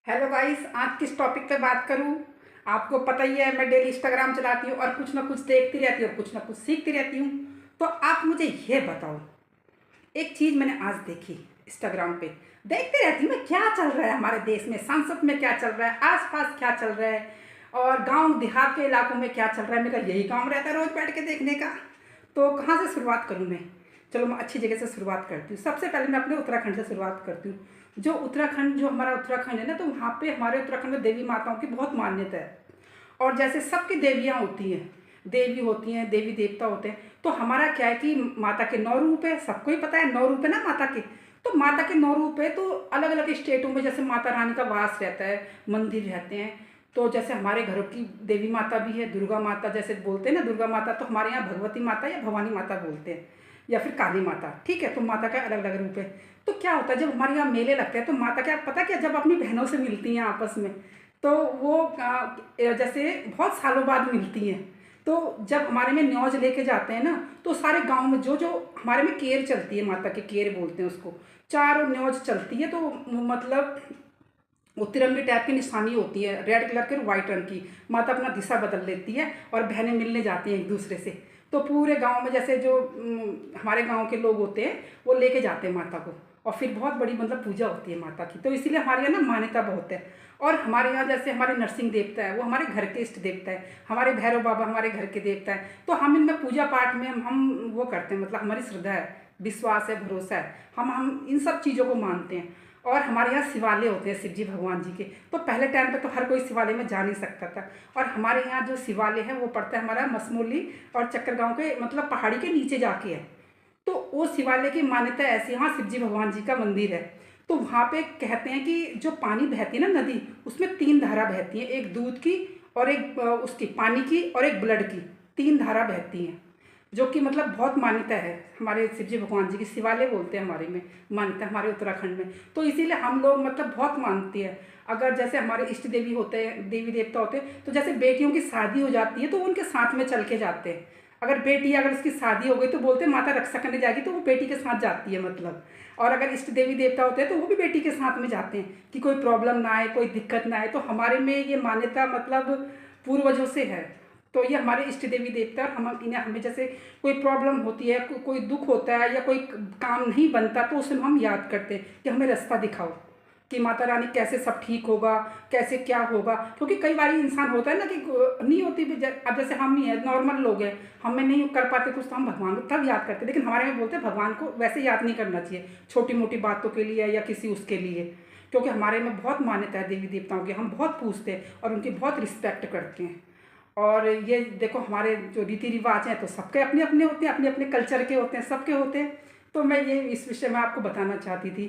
Hello guys, आज किस topic पे बात करूं। आपको पता ही है मैं डेली इंस्टाग्राम चलाती हूँ और कुछ ना कुछ देखती रहती हूँ और कुछ ना कुछ सीखती रहती हूँ। तो आप मुझे ये बताओ, एक चीज़ मैंने आज देखी इंस्टाग्राम पे। देखती रहती हूँ मैं क्या चल रहा है हमारे देश में, संसद में क्या चल रहा है, आसपास क्या चल रहा है और गांव देहात के इलाकों में क्या चल रहा है। मेरा यही काम रहता है रोज़ बैठ के देखने का। तो कहाँ से शुरुआत करूँ मैं? चलो मैं अच्छी जगह से शुरुआत करती हूँ। सबसे पहले मैं अपने उत्तराखंड से शुरुआत करती हूँ। जो हमारा उत्तराखंड है ना, तो वहाँ पे हमारे उत्तराखंड में देवी माताओं की बहुत मान्यता है। और जैसे सबकी देवियाँ होती हैं, देवी होती हैं, देवी देवता होते हैं, तो हमारा क्या है कि माता के 9 रूप है। सबको ही पता है 9 रूप है ना माता के। तो माता के 9 रूप है, तो अलग अलग स्टेटों में जैसे माता रानी का वास रहता है, मंदिर रहते हैं। तो जैसे हमारे घरों की देवी माता भी है, दुर्गा माता जैसे बोलते हैं ना, दुर्गा माता, तो हमारे यहाँ भगवती माता या भवानी माता बोलते हैं, या फिर काली माता। ठीक है, तो माता का अलग अलग रूप है। तो क्या होता है जब हमारे यहाँ मेले लगते हैं, तो माता क्या पता क्या, जब अपनी बहनों से मिलती हैं आपस में, तो वो जैसे बहुत सालों बाद मिलती हैं। तो जब हमारे में न्योज लेके जाते हैं ना, तो सारे गांव में जो जो हमारे में केर चलती है, माता के केर बोलते हैं उसको, 4 न्योज चलती है। तो मतलब वो तिरंगे टाइप की निशानी होती है, रेड कलर के और वाइट रंग की। माता अपना दिशा बदल लेती है और बहनें मिलने जाती हैं एक दूसरे से। तो पूरे गांव में जैसे जो हमारे गांव के लोग होते हैं, वो लेके जाते हैं माता को, और फिर बहुत बड़ी मतलब पूजा होती है माता की। तो इसीलिए हमारे यहाँ ना मान्यता बहुत है। और हमारे यहाँ जैसे हमारे नरसिंह देवता है, वो हमारे घर के इष्ट देवता है। हमारे भैरव बाबा हमारे घर के देवता है। तो हम इनमें पूजा पाठ में हम वो करते हैं, मतलब हमारी श्रद्धा है, विश्वास है, भरोसा है। हम इन सब चीज़ों को मानते हैं। और हमारे यहाँ शिवालय होते हैं शिव जी भगवान जी के। तो पहले टाइम पे तो हर कोई शिवालय में जा नहीं सकता था। और हमारे यहाँ जो शिवालय है वो पड़ता है हमारा मसमोली और चक्कर गाँव के, मतलब पहाड़ी के नीचे जाके है। तो वो शिवालय की मान्यता ऐसी, हाँ शिव जी भगवान जी का मंदिर है। तो वहाँ पे कहते हैं कि जो पानी बहती है ना नदी, उसमें 3 धारा बहती हैं, एक दूध की और एक उसकी पानी की और एक ब्लड की, 3 धारा बहती हैं। जो कि मतलब बहुत मान्यता है हमारे शिव जी भगवान जी की। शिवालय बोलते हैं हमारे में, मान्यता हमारे उत्तराखंड में। तो इसीलिए हम लोग मतलब बहुत मानते हैं। अगर जैसे हमारे इष्ट देवी होते हैं, देवी देवता होते हैं, तो जैसे बेटियों की शादी हो जाती है तो उनके साथ में चल के जाते हैं। अगर उसकी शादी हो गई तो बोलते हैं माता रक्षा करने जाएगी, तो वो बेटी के साथ जाती है मतलब। और अगर इष्ट देवी देवता होते हैं तो वो भी बेटी के साथ में जाते हैं कि कोई प्रॉब्लम ना आए, कोई दिक्कत ना आए। तो हमारे में ये मान्यता मतलब पूर्वजों से है। तो ये हमारे इष्ट देवी देवता, हम इन्हें, हमें जैसे कोई प्रॉब्लम होती है, कोई दुख होता है या कोई काम नहीं बनता, तो उसमें हम याद करते हैं कि हमें रास्ता दिखाओ कि माता रानी कैसे सब ठीक होगा, कैसे क्या होगा। क्योंकि कई बार इंसान होता है ना कि नहीं होती भी, अब जैसे हम ही हैं, नॉर्मल लोग हैं, हमें नहीं कर पाते कुछ, तो हम भगवान को तब याद करते हैं। लेकिन हमारे में बोलते हैं भगवान को वैसे याद नहीं करना चाहिए, छोटी मोटी बातों के लिए या किसी उसके लिए। क्योंकि हमारे में बहुत मान्यता है देवी देवताओं की, हम बहुत पूछते हैं और उनकी बहुत रिस्पेक्ट करते हैं। और ये देखो हमारे जो रीति रिवाज हैं तो सबके अपने अपने होते हैं, अपने अपने कल्चर के होते हैं, सबके होते हैं। तो मैं ये इस विषय में आपको बताना चाहती थी।